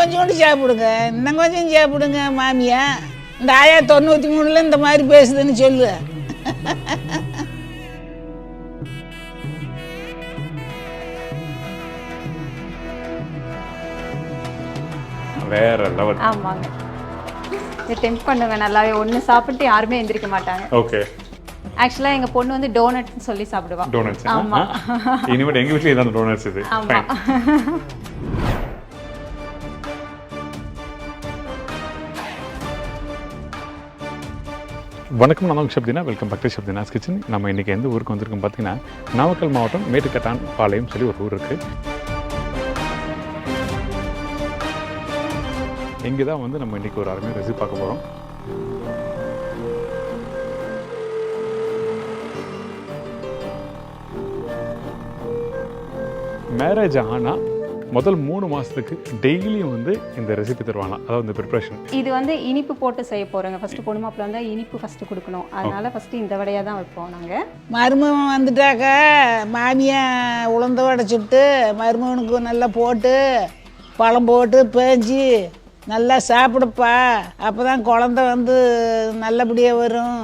கொஞ்சோண்டு சாப்பிடுங்க, இன்னும் கொஞ்சம் சாப்பிடுங்க மாமியா. இந்த ஆயா 93ல் இந்த மாதிரி பேசுதுன்னு சொல்லு. வேற லெவல். ஆமாங்க, இது டெம்ப் பண்ணுங்க நல்லாவே. ஒன்று சாப்பிட்டு யாருமே எந்திரிக்க மாட்டாங்க. ஓகே. ஆக்சுவலாக எங்கள் பொண்ணு வந்து டோனட்னு சொல்லி சாப்பிடுவா. டோனட்ஸ்? ஆமாம். இனிமேல் எங்கள் வீட்டில் இதான் டோனட்ஸ் இது. ஆமாம். வணக்கம், நான் Shabdina. Welcome back to Shabdina's kitchen. நம்ம இன்றைக்கி எந்த ஊருக்கு வந்திருக்கோம் பார்த்தீங்கன்னா, நாமக்கல் மாவட்டம் மேட்டுக்கட்டான் பாளையம் சொல்லி ஒரு ஊர் இருக்குது. இங்கே தான் வந்து நம்ம இன்றைக்கி ஒரு அருமையாக ரெசிபி பார்க்க போகிறோம். மேரேஜ் ஆனால் முதல் 3 மாதத்துக்கு டெய்லியும் வந்து இந்த ரெசிபி தருவாங்க. அதாவது இந்த ப்ரிப்ரேஷன். இது வந்து இனிப்பு போட்டு செய்ய போகிறோங்க. ஃபஸ்ட்டு பொண்ணு மாப்பிள்ள வந்து இனிப்பு ஃபஸ்ட்டு கொடுக்கணும். அதனால் ஃபஸ்ட்டு இந்த வடையாக தான் வைப்போம் நாங்கள். மருமகன் வந்துட்டாக்க மாமியா உளுந்த வடை சுட்டு மருமகனுக்கு நல்லா போட்டு பழம் போட்டு பேஞ்சி நல்லா சாப்பிடுப்பா, அப்போ தான் குழந்த வந்து நல்லபடியாக வரும்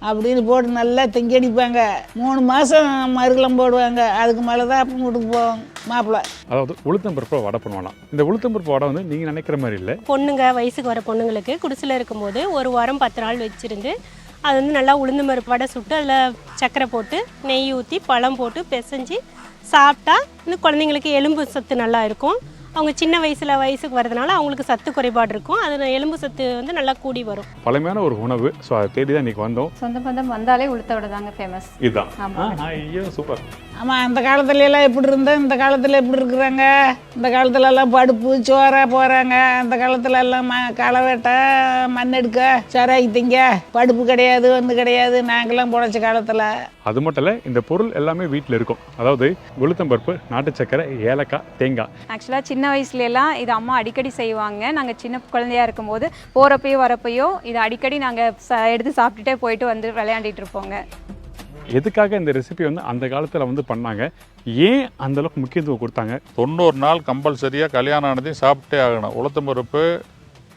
அப்படின்னு போட்டு நல்லா திங்கடிப்பாங்க. 3 மாதம் மறுகலம் போடுவாங்க. அதுக்கு மேலே தான் அப்போ வீட்டுக்கு போவோம் மாப்பிள்ளை. அதாவது உளுத்தம்பருப்பு வடை பண்ணுவாங்க. இந்த உளுத்தம்பருப்பு வடை வந்து நீங்கள் நினைக்கிற மாதிரி இல்லை. பொண்ணுங்க வயசுக்கு வர பொண்ணுங்களுக்கு குடிசில் இருக்கும்போது 1 வாரம் 10 நாள் வச்சுருந்து அது வந்து நல்லா உளுந்து பருப்பு வடை சுட்டு அதில் சர்க்கரை போட்டு நெய் ஊற்றி பழம் போட்டு பிசைஞ்சு சாப்பிட்டா இன்னும் குழந்தைங்களுக்கு எலும்பு சத்து நல்லா இருக்கும். அவங்க சின்ன வயசுக்கு வரதுனால அவங்களுக்கு சத்து குறைபாடு இருக்கும். அது எலும்பு சத்து வந்து நல்லா கூடி வரும். பழமையான ஒரு உணவு. ஸோ அதை தேடி தான் இன்றைக்கி வந்தோம். சொந்த பந்தம் வந்தாலே உளுத்த வடை தாங்க ஃபேமஸ். இதுதான். ஐயோ சூப்பர். ஆமாம், அந்த காலத்துலலாம் எப்படி இருந்தோம், இந்த காலத்தில் எப்படி இருக்கிறாங்க. இந்த காலத்துலலாம் படுப்பு சோறாக போகிறாங்க. அந்த காலத்துல எல்லாம் களை வெட்ட மண் எடுக்க சராக்கி திங்க படுப்பு கிடையாது, வந்து கிடையாது. நாங்களாம் பொழைச்ச காலத்தில் அது மட்டும் இல்லை, இந்த பொருள் எல்லாமே வீட்டில் இருக்கும். அதாவது உளுத்தம்பருப்பு, நாட்டு சக்கரை, ஏலக்காய், தேங்காய். ஆக்சுவலாக சின்ன வயசுலலாம் இது அம்மா அடிக்கடி செய்வாங்க. நாங்கள் சின்ன குழந்தையாக இருக்கும்போது போகிறப்பையோ வரப்பையோ இது அடிக்கடி நாங்கள் எடுத்து சாப்பிட்டுட்டே போயிட்டு வந்து விளையாண்டிட்டு இருப்போங்க. எதுக்காக இந்த ரெசிபி வந்து அந்த காலத்தில் வந்து பண்ணாங்க, ஏன் அந்தளவுக்கு முக்கியத்துவம் கொடுத்தாங்க? 90 நாள் கம்பல்சரியாக கல்யாணம் ஆனதையும் சாப்பிட்டே ஆகணும். உளுத்தம்பருப்பு,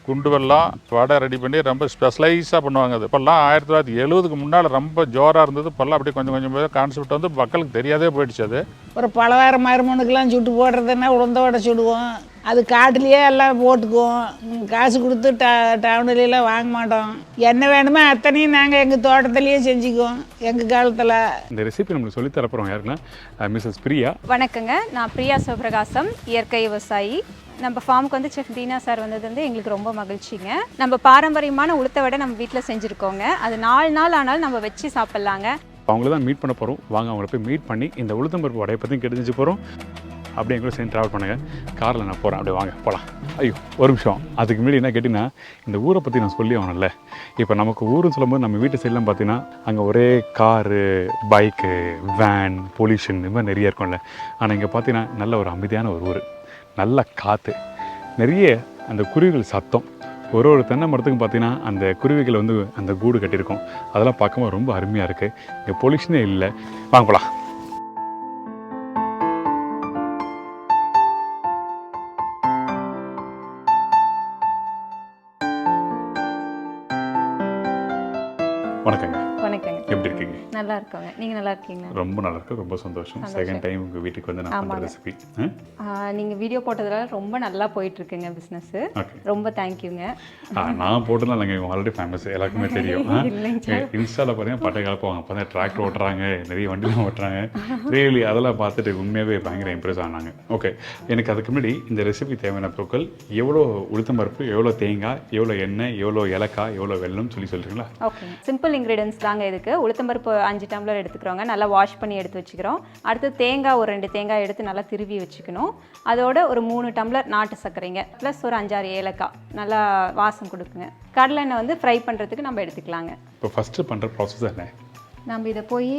குண்டு வெல்லம், வடை ரெடி பண்ணி ரொம்ப ஸ்பெஷலைஸாக பண்ணுவாங்க. அது இப்போல்லாம் 1970க்கு முன்னால் ரொம்ப ஜோராக இருந்தது. இப்போல்லாம் அப்படியே கொஞ்சம் கொஞ்சம் கான்செப்ட் வந்து மக்களுக்கு தெரியாதே போயிடுச்சு. அது ஒரு பலவார மருமனுக்கெல்லாம் சுட்டு போடுறதுன்னா உளுந்த வடை சுடுவோம். அது காட்டிலேயே எல்லாம் போட்டுக்குவோம். காசு கொடுத்து டவுன்லாம் வாங்க மாட்டோம். என்ன வேணுமோ அத்தனையும் நாங்கள் எங்கள் தோட்டத்துலேயே செஞ்சுக்குவோம் எங்கள் காலத்தில். இந்த ரெசிபி நம்மளுக்கு சொல்லி தரப்போகிறோம் யாருன்னா மிஸ்ஸஸ் பிரியா. வணக்கங்க, நான் பிரியா சிவபிரகாசம், இயற்கை விவசாயி. நம்ம ஃபார்முக்கு வந்து செஃப் தீனா சார் வந்தது வந்து எங்களுக்கு ரொம்ப மகிழ்ச்சிங்க. நம்ம பாரம்பரியமான உளுத்த வடை நம்ம வீட்டில் செஞ்சுருக்கோங்க. அது 4 நாள் ஆனாலும் நம்ம வச்சு சாப்பிட்லாங்க. அவங்கள தான் மீட் பண்ண போகிறோம். வாங்க அவங்கள போய் மீட் பண்ணி இந்த உளுத்தம்பருப்பு வடையை பற்றி தெரிஞ்சு போகிறோம். அப்படியே எங்களை சேர்ந்து ட்ராவல் பண்ணுங்கள். காரில் நான் போகிறேன். அப்படியே வாங்க போகலாம். ஐயோ ஒரு நிமிஷம், அதுக்கு முன்னாடி என்ன கேட்டிங்கன்னா, இந்த ஊரை பற்றி நான் சொல்லி ஆகணும்ல. இப்போ நமக்கு ஊருன்னு சொல்லும்போது நம்ம வீட்டு சைட்லாம் பார்த்தீங்கன்னா அங்கே ஒரே காரு, பைக்கு, வேன், பொல்யூஷன் இது மாதிரி நிறைய இருக்கும்ல. ஆனால் இங்கே பார்த்தீங்கன்னா நல்ல ஒரு அமைதியான ஒரு ஊர், நல்ல காற்று, நிறைய அந்த குருவிகள் சத்தம். ஒரு தென்னை மரத்துக்கும் பார்த்தீங்கன்னா அந்த குருவிகள் வந்து அந்த கூடு கட்டியிருக்கோம். அதெல்லாம் பார்க்கும்போது ரொம்ப அருமையாக இருக்குது. இங்கே பொல்யூஷனே இல்லை. வாங்க போகலாம். வணக்கங்க. எப்படி இருக்கீங்க? நல்லா இருக்கோங்க. நீங்கள் நல்லா இருக்கீங்க? ரொம்ப நல்லா இருக்கு. ரொம்ப சந்தோஷம். செகண்ட் டைம் உங்கள் வீட்டுக்கு வந்து நான் பண்ணுற ரெசிபி. நீங்கள் வீடியோ போட்டதுனால ரொம்ப நல்லா போயிட்டுருக்குங்க பிஸ்னஸ். ரொம்ப தேங்க்யூங்க. நான் போட்டதுனால இல்லைங்க, இவங்க ஆல்ரெடி ஃபேமஸ், எல்லாருக்குமே தெரியும். இன்ஸ்டாவில் பார்த்தீங்கன்னா பட்டை கலப்புவாங்க, அப்போ தான் டிராக்டர் ஓட்டுறாங்க, நிறைய வண்டிலாம் ஓட்டுறாங்க. ரியலி அதெல்லாம் பார்த்துட்டு உண்மையாகவே பயங்கர இம்ப்ரெஸ் ஆனாங்க. ஓகே, எனக்கு அதுக்கு முன்னாடி இந்த ரெசிபி தேவையான பொருட்கள், எவ்வளோ உளுத்தம்பருப்பு, எவ்வளோ தேங்காய், எவ்வளோ எண்ணெய், எவ்வளோ ஏலக்காய், எவ்வளோ வெல்லம் சொல்கிறீங்களா? ஓகே, சிம்பிள் இன்க்ரீடியன்ஸ் தாங்க இதுக்கு. உளுத்தம்பருப்பு 5 டம்ளர் எடுத்துக்கிறோங்க. நல்லா வாஷ் பண்ணி எடுத்து வச்சுக்கிறோம். அடுத்து தேங்காய் ஒரு 2 தேங்காய் எடுத்து நல்லா திருவி வச்சுக்கணும். அதோட ஒரு 3 டம்ளர் நாட்டு சர்க்கரைங்க, ப்ளஸ் ஒரு 5-6 ஏலக்காய் நல்லா வாசம் கொடுக்குங்க. கடலெண்ணெய் வந்து ஃப்ரை பண்ணுறதுக்கு நம்ம எடுத்துக்கலாங்க. இப்போ ஃபஸ்ட்டு பண்ணுற ப்ராசஸ் என்ன? நம்ம இதை போய்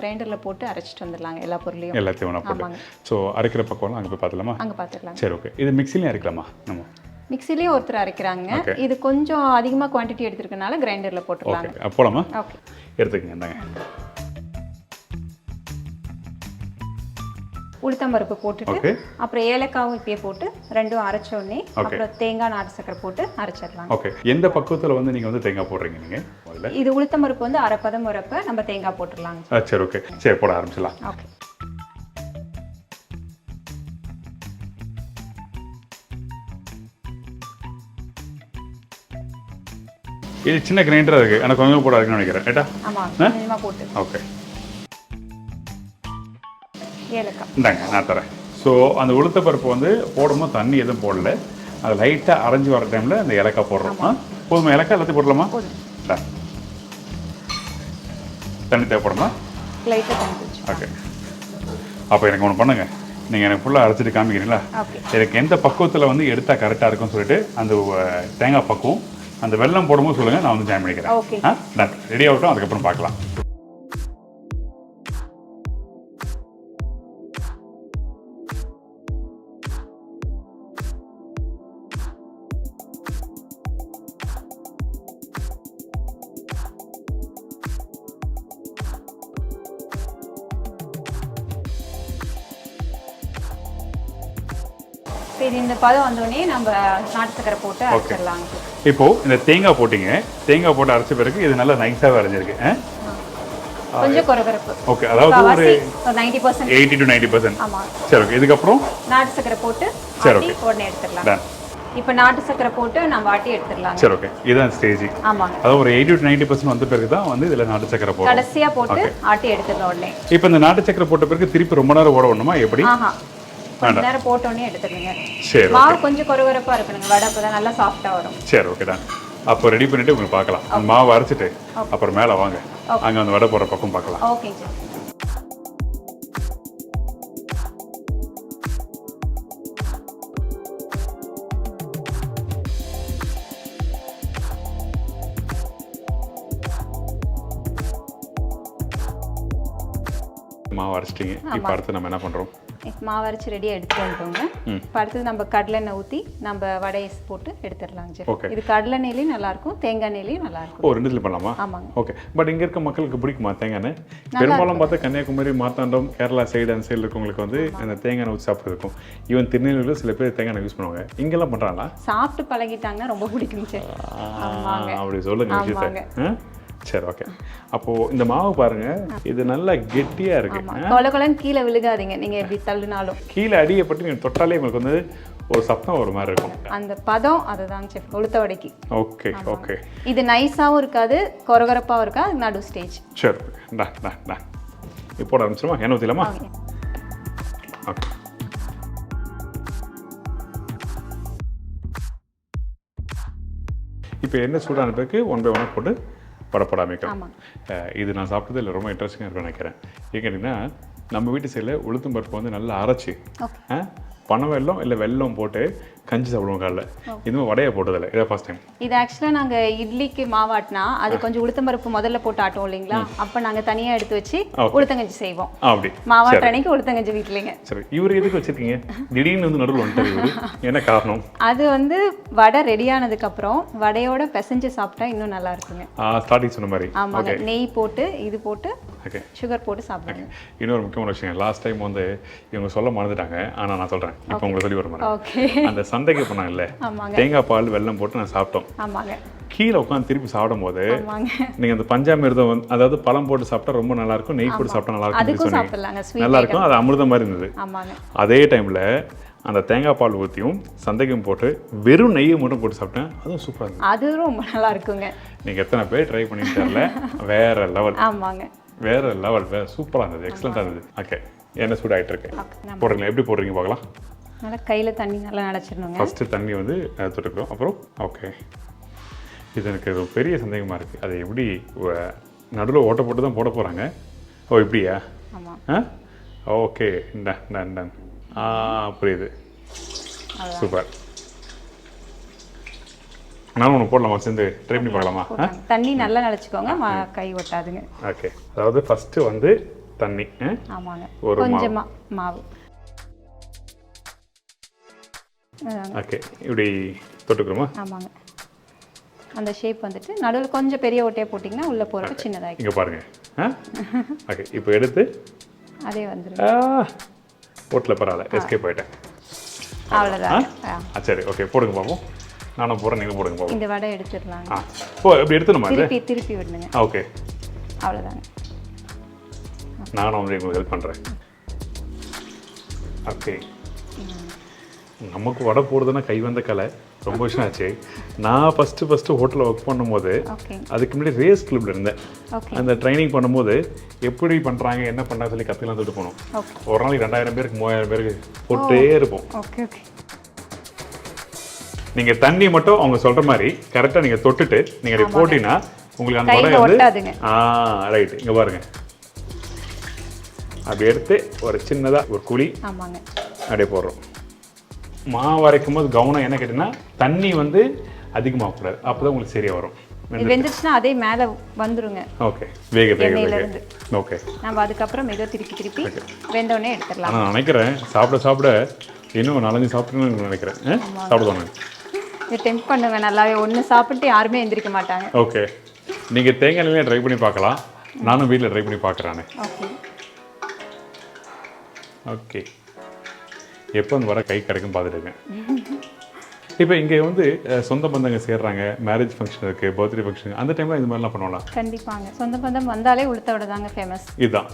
கிரைண்டரில் போட்டு அரைச்சிட்டு வந்துடலாங்க. எல்லா பொருளையும் எல்லாத்தையும் ஒன்றா போட்டு. ஸோ அரைக்கிற பக்கம்லாம் அங்கே போய் பார்த்துலாமா? அங்கே பார்த்துக்கலாம். சரி, ஓகே. இது மிக்சிலையும் அரைக்கலாமா? நம்ம மிக்சிலையும் ஒருத்தர் அரைக்கிறாங்க. இது கொஞ்சம் அதிகமாக குவான்டிட்டி எடுத்துருக்கனால கிரைண்டரில் போட்டுருக்காங்க. ஓகே, போகலாமா? ஓகே, எடுத்துக்கங்க. இந்தாங்க. உளுத்தம்பருப்பு போட்டுட்டு ஓகே அப்புறம் ஏலக்காவும் இப்பயே போட்டு ரெண்டும் அரைச்ச உடனே அப்புறம் தேங்காய் நாட்டு சக்கரை போட்டு அரைச்சிடலாம். ஓகே. எந்த பக்குவத்தில் வந்து நீங்கள் வந்து தேங்காய் போடுறீங்க நீங்கள் முதல்ல? இது உளுத்தம்பருப்பு வந்து அரைப்பதம் வரப்ப நம்ம தேங்காய் போட்டுடலாங்க. சரி ஓகே, சரி போட ஆரம்பிச்சிடலாம். ஓகே. இது சின்ன கிரைண்டராக இருக்குது, எனக்கு கொஞ்சம் போட இருக்குன்னு நினைக்கிறேன். ரைட்டா? ஆமாம், கொஞ்சமாக போட்டு. ஓகே. ஏலக்காய் இந்தாங்க நான் தரேன். ஸோ அந்த உளுத்தப்பருப்பு வந்து போடும்போது தண்ணி எதுவும் போடல, அது லைட்டாக அரைஞ்சி வர டைமில் அந்த ஏலக்காய் போடுறோம். போதுமா ஏலக்காய் எல்லாத்தையும் போடலாமா? தண்ணி தேவைப்படுமா? லைட்டாக தண்ணி வச்சு. ஓகே. அப்போ எனக்கு ஒன்று பண்ணுங்க, நீங்கள் எனக்கு ஃபுல்லாக அரைச்சிட்டு காமிக்கிறீங்களா? எனக்கு எந்த பக்குவத்தில் வந்து எடுத்தால் கரெக்டாக இருக்கும்னு சொல்லிட்டு அந்த தேங்காய் பக்குவம் அந்த வெல்லம் போடும்போது சொல்லுங்கள், நான் வந்து ஜாயின் பண்ணிக்கிறேன். ஓகே. டன். ரெடி ஆகட்டும், அதுக்கப்புறம் பார்க்கலாம். சரி, இந்த பதம் வந்தோடனே நம்ம நாட்டு சக்கரை போட்டு அரைச்சிடலாம். இப்போ இந்த தேங்காய் போட்டிங்க, தேங்காய் போட்டு அரைச்ச பிறகு இது நல்லா நைஸாக அரைஞ்சிருக்கு. கொஞ்சம் கொரகரப்பு. ஓகே, அதாவது ஒரு 90% 80 to 90%. ஆமாம். சரி ஓகே. இதுக்கப்புறம் நாட்டு சக்கரை போட்டு ஆட்டி உடனே எடுத்துடலாம். இப்போ நாட்டு சக்கரை போட்டு நம்ம ஆட்டி எடுத்துடலாம். சரி ஓகே. இதுதான் ஸ்டேஜ். ஆமாங்க. அதாவது ஒரு 80 to 90% வந்த பிறகு தான் வந்து இதில் நாட்டு சக்கரை போடும். கடைசியாக போட்டு ஆட்டி எடுத்துடலாம் உடனே. இப்போ இந்த நாட்டு சக்கரை போட்ட பிறகு திருப்பி ரொம்ப நேரம் ஓட வேணுமா எப்படி? ஆஹா, கொஞ்ச நேரம் போட்டோன்னே எடுத்துடுங்க. சரி. மாவு கொஞ்சம் கொரகரப்பாக இருக்கணுங்க, வடை அப்போ தான் நல்லா சாஃப்டாக வரும். சரி ஓகே தான். அப்போ ரெடி பண்ணிட்டு உங்களுக்கு பார்க்கலாம். அந்த மாவு அரைச்சிட்டு அப்புறம் மேலே வாங்க, அங்கே அந்த வடை போடுற பக்கம் பார்க்கலாம். ஓகேங்க சார். மாவு அரைச்சிட்டிங்க, இப்போ அடுத்து நம்ம என்ன பண்ணுறோம்? மாவு அரைச்சி ரெடியாக எடுத்துட்டு வந்துட்டோங்க. இப்போ அடுத்தது நம்ம கடலெண்ணெய் ஊற்றி நம்ம வடையை போட்டு எடுத்துடலாங்க சார். ஓகே. இது கடலை நெய்லையும் நல்லாயிருக்கும், தேங்காய் நெய்லையும் நல்லாயிருக்கும். ஓ, ரெண்டுத்துல பண்ணலாமா? ஆமாங்க. ஓகே. பட் இங்கே இருக்க மக்களுக்கு பிடிக்குமா தேங்காய் எண்ணெய்? பெரும்பாலும் பார்த்தா கன்னியாகுமரி, மார்த்தாண்டம், கேரளா சைடு அந்த சைடில் இருக்கவங்களுக்கு வந்து அந்த தேங்காய் எண்ணெய் ஊற்றி சாப்பிட்ருக்கும். ஈவன் திருநெல்வேலியில் சில பேர் தேங்காய் எண்ணெய் யூஸ் பண்ணுவாங்க. இங்கெல்லாம் பண்ணுறாங்களா? சாப்பிட்டு பழகிட்டாங்கன்னா ரொம்ப பிடிக்குங்க சார். அப்படி சொல்லுங்க விஷயத்தை. சரி ஓகே. அப்போது இந்த மாவு பாருங்கள், இது நல்லா கெட்டியாக இருக்குது. கொலன்னு கீழே விழுகாதீங்க, நீங்கள் எப்படி தள்ளுனாலும். கீழே அடியப்பட்டு நீங்கள் தொட்டாலே உங்களுக்கு வந்து ஒரு சத்தம் ஒரு மாதிரி இருக்கும். அந்த பதம் அதுதாங்க செஃப் உளுத்த வடைக்கு. Okay okay. இது நைஸாகவும் இருக்காது, கொரகரப்பாகவும் இருக்காது, நடு ஸ்டேஜ். சரி இப்போ ஆரம்பிச்சிருமா? எண்ணெய் ஊற்றிடலாமா? ஓகே. இப்போ என்ன சூடான பிறகு 1 by 1 போட்டு படப்பட அமைக்கலாம். இது நான் சாப்பிட்டது இல்லை, ரொம்ப இன்ட்ரெஸ்டிங்காக இருக்குன்னு நினைக்கிறேன். ஏன் கேட்டிங்கன்னா, நம்ம வீட்டு சைடில் உளுத்தம் பருப்பு வந்து நல்லா அரைச்சி பனை வெல்லம் இல்லை வெல்லம் போட்டு கஞ்சி சாப்பிடுவோம் காலைல. இதுவும் வடையை போட்டதில்லை, இதான் ஃபர்ஸ்ட் டைம். இது ஆக்சுவலாக நாங்கள் இட்லிக்கு மாவாட்டினா அது கொஞ்சம் உளுத்தம்பருப்பு முதல்ல போட்டு ஆட்டோம் இல்லைங்களா, அப்போ நாங்கள் தனியாக எடுத்து வச்சு உளுத்தங்கஞ்சி செய்வோம். அப்படி மாவாட்டுற அன்னைக்கு உளுத்தங்கஞ்சி வீட்டிலேங்க. சரி, இவர் எதுக்கு வச்சிருக்கீங்க? திடீர்னு வந்து நடுவில் வந்துட்டார் இவர், என்ன காரணம்? அது வந்து வடை ரெடி ஆனதுக்கப்புறம் வடையோட பிசைஞ்சு சாப்பிட்டா இன்னும் நல்லா இருக்குங்க. ஸ்டார்டிங் சொன்ன மாதிரி. ஆமாங்க, நெய் போட்டு இது போட்டு சுகர் போட்டு சாப்பிடுங்க. இன்னொரு முக்கியமான விஷயம், லாஸ்ட் டைம் வந்து இவங்க சொல்ல மறந்துட்டாங்க, ஆனால் நான் சொல்கிறேன் இப்போ உங்களுக்கு சொல்லி வர ஓகே. அந்த சந்தைக்கு போனாங்கல்ல, தேங்காய் பால் வெல்லம் போட்டு நான் சாப்பிட்டோம். ஆமாங்க. கீழே உட்காந்து திருப்பி சாப்பிடும் போது நீங்கள் அந்த பஞ்சாமிர்தம் வந்து, அதாவது பழம் போட்டு சாப்பிட்டா ரொம்ப நல்லா இருக்கும், நெய் போட்டு சாப்பிட்டா நல்லா இருக்கும், நல்லா இருக்கும், அது அமிர்தம் மாதிரி இருந்தது. அதே டைமில் அந்த தேங்காய் பால் ஊற்றியும் சந்தைக்கும் போட்டு வெறும் நெய்யை மட்டும் போட்டு சாப்பிட்டேன், அதுவும் சூப்பராக இருந்தது. அது ரொம்ப நல்லா இருக்குங்க. நீங்கள் எத்தனை பேர் ட்ரை பண்ணிட்டு தெரியல, வேற லெவல். ஆமாங்க, வேற லெவல், வேற சூப்பராக இருந்தது, எக்ஸலண்ட்டாக இருந்தது. ஓகே, என்ன சூடாகிட்டு இருக்கு போடுறீங்களா? எப்படி போடுறீங்க பார்க்கலாம். நல்லா கையில் தண்ணி நல்லா நினச்சிடணுங்க. ஃபஸ்ட்டு தண்ணி வந்து தொட்டுக்கிறோம், அப்புறம் ஓகே. இது எனக்கு ஒரு பெரிய சந்தேகமாக இருக்குது, அதை எப்படி நடுவில் ஓட்ட போட்டு தான் போட போகிறாங்க? ஓ இப்படியா? ஆமாம். ஓகே, டன் புரியுது, சூப்பர். நானும் ஒன்று போடலாமா, சேர்ந்து ட்ரை பண்ணி பார்க்கலாமா? தண்ணி நல்லா நினச்சிக்கோங்க, கை ஒட்டாதுங்க. ஓகே, அதாவது ஃபஸ்ட்டு வந்து தண்ணி. ஆமாங்க, ஒரு கொஞ்சமாக மாவு. ஓகே, இப்படி தொட்டுக்கிறோமா? ஆமாங்க, அந்த ஷேப் வந்துட்டு நடுவில் கொஞ்சம் பெரிய ஓட்டையை போட்டிங்கன்னா உள்ளே போகிறப்ப சின்னதாக இங்கே பாருங்கள். ஓகே, இப்போ எடுத்து அதே வந்துடும். ஹோட்டலில் பரவாயில்ல, எஸ்கேப் ஆகிட்டேன். அவ்வளோதான். சரி, ஓகே, போடுங்க பாப்போம். நானும் போகிறேன், நீங்கள் போடுங்க பாப்போம். இந்த வடை எடுத்துடலாம். இப்படி எடுத்துணுமா இது? திருப்பி விடுங்க. ஓகே, அவ்வளோதாங்க. நானும் வந்து உங்களுக்கு ஹெல்ப் பண்ணுறேன். ஓகே, நமக்கு வடை போடுறதுன்னா கை வந்த கலை, ரொம்ப வருஷம் ஆச்சு. நான் ஃபஸ்ட்டு ஹோட்டலில் ஒர்க் பண்ணும்போது அதுக்கு முன்னாடி ரேஸ் கிளப்பில் இருந்தேன். அந்த ட்ரைனிங் பண்ணும்போது எப்படி பண்ணுறாங்க என்ன பண்ணுறாங்க சொல்லி கற்றுக்கலாம் சொல்லிட்டு போனோம். ஒரு நாளைக்கு 2000 பேருக்கு 3000 பேருக்கு போட்டே இருப்போம். Okay okay. நீங்கள் தண்ணி மட்டும் அவங்க சொல்கிற மாதிரி கரெக்டாக நீங்கள் தொட்டுட்டு நீங்கள் இப்படி போட்டிங்கன்னா உங்களுக்கு அந்த வடை வந்து ரைட். இங்கே பாருங்கள், அப்படி எடுத்து ஒரு சின்னதாக ஒரு குழி அப்படியே போடுறோம். மாவு அரைக்கும் போது கவனம் என்ன கேட்டீங்கன்னா தண்ணி வந்து அதிகமாகக்கூடாது, அப்போ தான் உங்களுக்கு சரியாக வரும். வெந்துச்சுன்னா அதே மேலே வந்துருங்க. ஓகே, வேக. ஓகே, நம்ம அதுக்கப்புறம் ஏதோ திருப்பி வெந்தோடனே எடுத்துடலாம். நான் நினைக்கிறேன் சாப்பிட இன்னும் 4-5 சாப்பிடணும்னு நினைக்கிறேன். சாப்பிடுவாங்க. இதை டெம்ப் பண்ணுவேன் நல்லாவே. ஒன்று சாப்பிட்டு யாருமே எந்திரிக்க மாட்டாங்க. ஓகே, நீங்கள் தேங்காய் எண்ணெயிலே ட்ரை பண்ணி பார்க்கலாம். நானும் வீட்டில் ட்ரை பண்ணி பார்க்குறானே. ஓகே, எப்போ அந்த வர கை கிடைக்கும் பார்த்துட்டுருக்கேன். இப்போ இங்கே வந்து சொந்த பந்தங்க சேர்றாங்க, மேரேஜ் ஃபங்க்ஷன் இருக்குது, பர்த்டே ஃபங்க்ஷன், அந்த டைமில் இந்த மாதிரிலாம் பண்ணுவாங்களா? கண்டிப்பாங்க. சொந்த பந்தம் வந்தாலே உளுத்த வடை தாங்க ஃபேமஸ். இதுதான்.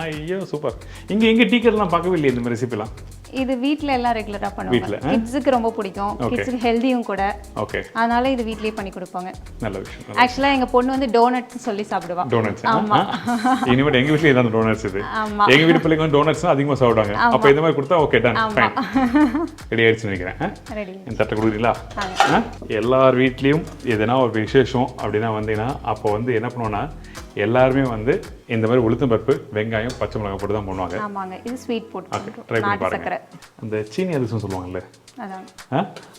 ஐயோ சூப்பர். இங்கே டீ கடைலாம் பார்க்கவே இல்லையே இந்த ரெசிபிலாம். இது வீட்டில் எல்லாம் ரெகுலராக பண்ணுவாங்க. கிட்ஸுக்கு ரொம்ப பிடிக்கும். கிட்ஸுக்கு ஹெல்தியும் கூட. ஓகே, அதனால இது வீட்லேயே பண்ணி கொடுப்பாங்க. நல்ல விஷயம். ஆக்சுவலாக எங்கள் பொண்ணு வந்து டோனட்ஸ் சொல்லி சாப்பிடுவா. டோனட்ஸ்? ஆமாம். இனிமேல் எங்கள் வீட்டில் இதான் டோனட்ஸ். இது எங்கள் வீட்டு பிள்ளைங்க வந்து டோனட்ஸ் அதிகமாக சாப்பிடுவாங்க. அப்போ இந்த மாதிரி கொடுத்தா ஓகே, டன், ஃபைன், ரெடி ஆயிடுச்சுன்னு நினைக்கிறேன். இந்த தட்டை கொடுக்குறீங்களா? எல்லார் வீட்லேயும் எதனா ஒரு விசேஷம் அப்படின்னா வந்தீங்கன்னா அப்போ வந்து என்ன பண்ணுவோன்னா எல்லாருமே வந்து இந்த மாதிரி உளுத்தம் பருப்பு, வெங்காயம், பச்சை மிளகாய் போட்டு தான் பண்ணுவாங்க. ஆமாங்க, இது ஸ்வீட் போட்டு ட்ரை பண்ணி பாருங்க. அந்த சீனி அதிர்சம் சொல்லுவாங்கல்ல,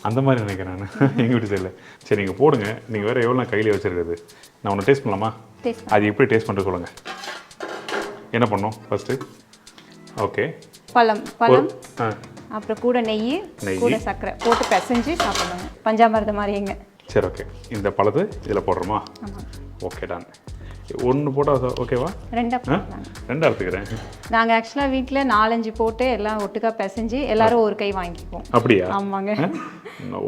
அந்த மாதிரி நினைக்கிறேன் நான் எங்கள் வீட்டு சைடில். சரி, நீங்கள் போடுங்க. நீங்கள் வேறு எவ்வளோ கையிலே வச்சுருக்குது. நான் ஒன்று டேஸ்ட் பண்ணலாமா? அது எப்படி டேஸ்ட் பண்ணுறது சொல்லுங்கள். என்ன பண்ணோம் ஃபஸ்ட்டு? ஓகே, பழம் அப்புறம் கூட நெய், கூட சர்க்கரை போட்டு பிசைஞ்சு சாப்பிடணுங்க. பஞ்சாமிர்தம் மாதிரிங்க. சரி, ஓகே. இந்த பழத்தை இதில் போடுறோமா? Okay, ton. ஒன்று போட்டால் ஓகேவா? ரெண்டா எடுத்துக்கிறேன். நாங்கள் ஆக்சுவலாக வீட்டில் 4-5 போட்டு எல்லாம் ஒட்டுக்கா பிசைஞ்சு எல்லாரும் ஒரு கை வாங்கிப்போம். அப்படியா? ஆமாங்க.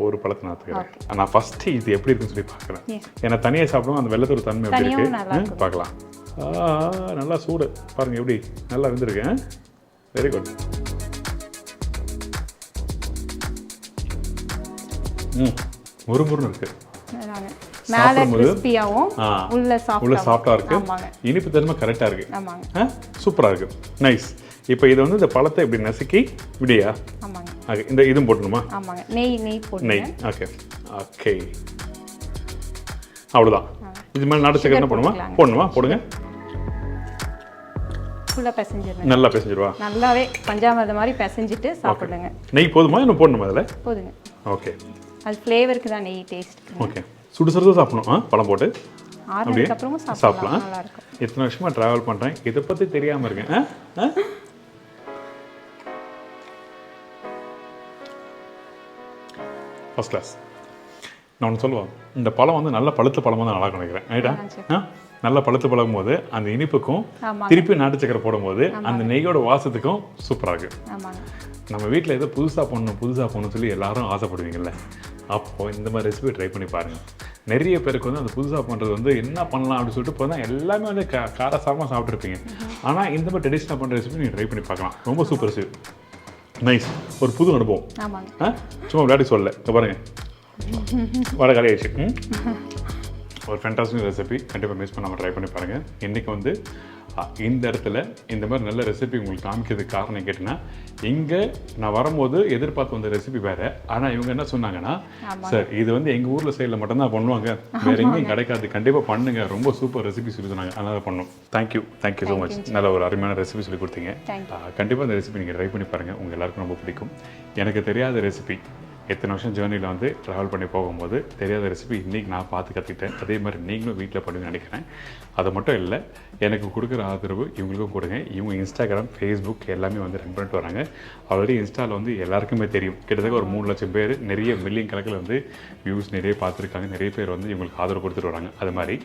ஒரு பழத்தை நான் எடுத்துக்கிறேன். நான் ஃபஸ்ட்டு இது எப்படி இருக்குன்னு சொல்லி பார்க்குறேன். ஏன்னா தனியாக சாப்பிடுவோம், அந்த வெள்ளத்தோட தன்மை எப்படி இருக்கு பார்க்கலாம். நல்லா சூடு பாருங்கள், எப்படி நல்லா இருந்திருக்கேன். Very good. முறுமுறுன்னு இருக்கு. மேலே கிறிஸ்பியாவும் உள்ள சாஃப்டா இருக்கு. இனிப்பு தன்மை கரெக்டா இருக்கு. சூப்பரா இருக்கு. நைஸ். இப்போ இது வந்து இந்த பழத்தை இப்படி நசுக்கி விடியா? ஆமாங்க. ஓகே, இந்த இதுவும் போடணுமா? ஆமாங்க. நெய் போடுங்க. நெய். ஓகே ஓகே, அவ்வளோதான். இது மேலே நாட்டு சக்கரை போடணுமா? போடுங்க. ஃபுல்லாக பிசைஞ்சிருங்க. நல்லா பிசைஞ்சிருவா? நல்லாவே பஞ்சாமிர்தம் மாதிரி பிசைஞ்சிட்டு சாப்பிடுங்க. நெய் போதுமா இன்னும் போடணுமா அதில்? போதுங்க. ஓகே, அது ஃப்ளேவருக்கு தான் நெய் டேஸ்ட். ஓகே, சுடுசுடுதான் சாப்பிடணும். பழம் போட்டு அப்படியே சாப்பிடலாம். நல்லா இருக்கும். எத்தனை வருஷமாக ட்ராவல் பண்ணுறேன், இதை பற்றி தெரியாமல் இருக்கேன். First class. நான் ஒன்று சொல்லுவேன், இந்த பழம் வந்து நல்ல பழுத்த பழமாக தான் நல்லா நினைக்கிறேன். ரைட்டா? நல்ல பழுத்து பழகும் போது அந்த இனிப்புக்கும் திருப்பி நாட்டு சக்கரை போடும்போது அந்த நெய்யோட வாசத்துக்கும் சூப்பராக இருக்குது. நம்ம வீட்டில் ஏதோ புதுசாக பண்ணணும் சொல்லி எல்லாரும் ஆசைப்படுவீங்கல்ல, அப்போது இந்த மாதிரி ரெசிபி ட்ரை பண்ணி பாருங்கள். நிறைய பேருக்கு வந்து அந்த புதுசாக பண்ணுறது வந்து என்ன பண்ணலாம் அப்படின்னு சொல்லிட்டு இப்போ தான் எல்லாமே வந்து காரசாரமாக சாப்பிட்ருப்பீங்க. ஆனால் இந்த மாதிரி ட்ரெடிஷ்னலாக பண்ணுற ரெசிபி நீங்கள் ட்ரை பண்ணி பார்க்கலாம். ரொம்ப சூப்பர் ரெசிபி. நைஸ். ஒரு புது அனுபவம். சும்மா விளையாடி சொல்லலை. இப்போ பாருங்கள், வடை காலி ஆயிடுச்சு. ஒரு ஃபேண்டாஸ்டிக் ரெசிபி. கண்டிப்பாக மிஸ் பண்ணாமல் ட்ரை பண்ணி பாருங்கள். இன்றைக்கி வந்து இந்த இடத்துல இந்த மாதிரி நல்ல ரெசிபி உங்களுக்கு காமிக்கிறதுக்கு காரணம் கேட்டிங்கன்னா, இங்கே நான் வரும்போது எதிர்பார்த்து வந்த ரெசிபி வேறு. ஆனால் இவங்க என்ன சொன்னாங்கன்னா, சார் இது வந்து எங்கள் ஊரில் சைடில் மட்டும்தான் பண்ணுவாங்க, வேறு எங்கேயும் கிடைக்காது, கண்டிப்பாக பண்ணுங்கள், ரொம்ப சூப்பர் ரெசிபி சொல்லி சொன்னாங்க. அதனால் பண்ணோம். Thank you so much. நல்ல ஒரு அருமையான ரெசிபி சொல்லி கொடுத்தீங்க. கண்டிப்பாக அந்த ரெசிபி நீங்கள் ட்ரை பண்ணி பாருங்கள், உங்கள் எல்லாருக்கும் ரொம்ப பிடிக்கும். எனக்கு தெரியாத ரெசிபி, எத்தனை வருஷம் ஜேர்னியில் வந்து ட்ராவல் பண்ணி போகும்போது தெரியாத ரெசிபி இன்றைக்கி நான் பார்த்து கற்றுக்கிட்டேன். அதே மாதிரி நீங்களும் வீட்டில் பண்ணுவீங்கன்னு நினைக்கிறேன். அது மட்டும் இல்லை, எனக்கு கொடுக்குற ஆதரவு இவங்களுக்கும் கொடுங்க. இவங்க இன்ஸ்டாகிராம், ஃபேஸ்புக் எல்லாமே வந்து ரன் பண்ணிட்டு வராங்க. ஆல்ரெடி இன்ஸ்டாவில் வந்து எல்லாருக்குமே தெரியும், கிட்டத்தட்ட ஒரு 3 லட்சம் பேர், நிறைய மில்லியன் கணக்கில் வந்து வியூஸ் நிறைய பார்த்துருக்காங்க. நிறைய பேர் வந்து இவங்களுக்கு ஆதரவு கொடுத்துட்டு வராங்க. அது மாதிரி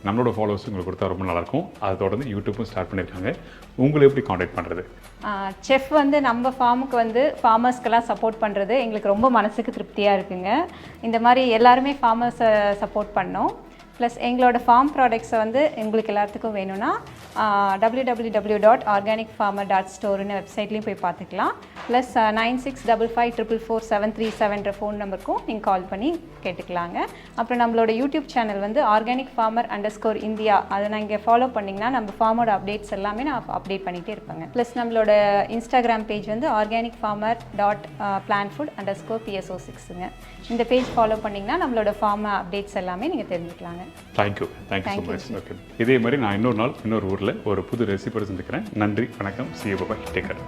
நம்மளோட ஃபாலோவர்ஸ் உங்களுக்கு கொடுத்தா ரொம்ப நல்லாயிருக்கும். அதை தொடர்ந்து யூடியூப்பும் ஸ்டார்ட் பண்ணியிருக்காங்க. உங்களை எப்படி காண்டாக்ட் பண்ணுறது? செஃப் வந்து நம்ம ஃபார்முக்கு வந்து ஃபார்மர்ஸ்க்கெல்லாம் சப்போர்ட் பண்ணுறது எங்களுக்கு ரொம்ப மனசுக்கு திருப்தியாக இருக்குங்க. இந்த மாதிரி எல்லாருமே ஃபார்மர்ஸை சப்போர்ட் பண்ணோம். ப்ளஸ் எங்களோட ஃபார்ம் ப்ராடக்ட்ஸை வந்து உங்களுக்கு எல்லாத்துக்கும் வேணும்னா www.organicfarmer.store வெப்சைட்லேயும் போய் பார்த்துக்கலாம். ப்ளஸ் 9655444737 ஃபோன் நம்பருக்கும் நீங்கள் கால் பண்ணி கேட்டுக்கலாங்க. அப்புறம் நம்மளோட யூடியூப் சேனல் வந்து organicfarmer_India, அதை நீங்கள் ஃபாலோ பண்ணிங்கன்னா நம்ம ஃபார்மோட அப்டேட்ஸ் எல்லாமே நான் அப்டேட் பண்ணிகிட்டே இருப்பேங்க. ப்ளஸ் நம்மளோட இன்ஸ்டாகிராம் பேஜ் வந்து organicfarmer.planfood_PSO6ங்க. இந்த பேஜ் ஃபாலோ பண்ணிங்கன்னா நம்மளோட ஃபார்ம் அப்டேட்ஸ் எல்லாமே நீங்கள் தெரிஞ்சுக்கலாங்க. Thank you so much. ஓகே, இதே மாதிரி நான் இன்னொரு நாள் இன்னொரு ஊரில் ஒரு புது ரெசிபி சந்திக்கிறேன். நன்றி, வணக்கம், see you, bye, take care.